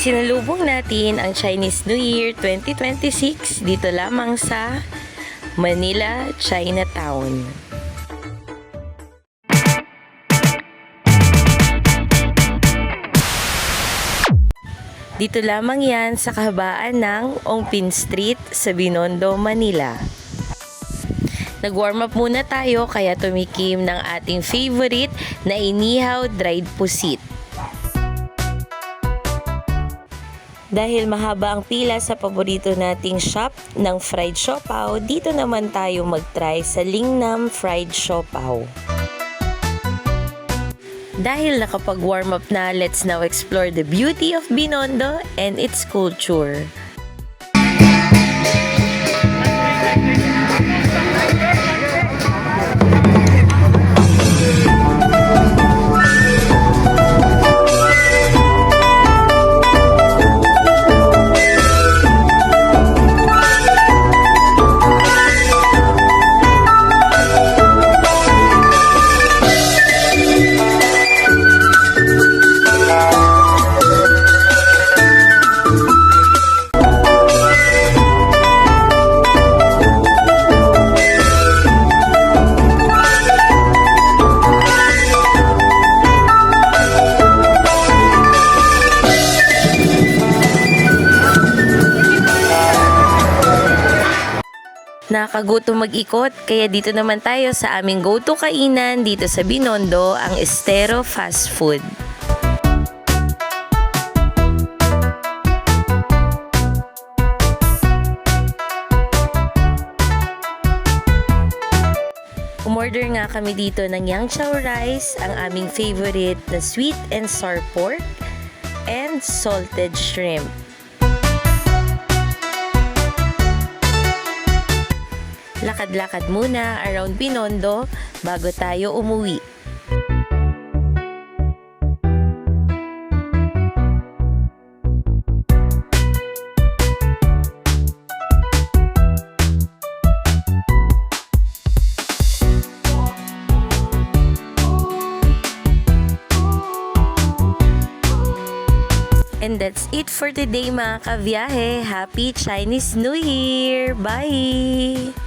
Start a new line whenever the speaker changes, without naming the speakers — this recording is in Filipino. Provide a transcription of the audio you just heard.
Sinalubong natin ang Chinese New Year 2026 dito lamang sa Manila, Chinatown. Dito lamang yan sa kahabaan ng Ongpin Street sa Binondo, Manila. Nag-warm up muna tayo kaya tumikim ng ating favorite na inihaw dried pusit. Dahil mahaba ang pila sa paborito nating shop ng fried siopaw, dito naman tayo mag-try sa Lingnam Fried Siopaw. Dahil nakapag-warm up na, let's now explore the beauty of Binondo and its culture. Nakakagutom mag-ikot, kaya dito naman tayo sa aming go-to kainan dito sa Binondo, ang Estero Fast Food. Umorder nga kami dito ng yang chow rice, ang aming favorite na sweet and sour pork, and salted shrimp. Lakad-lakad muna around Binondo bago tayo umuwi. And that's it for today mga kabiyahe. Happy Chinese New Year! Bye!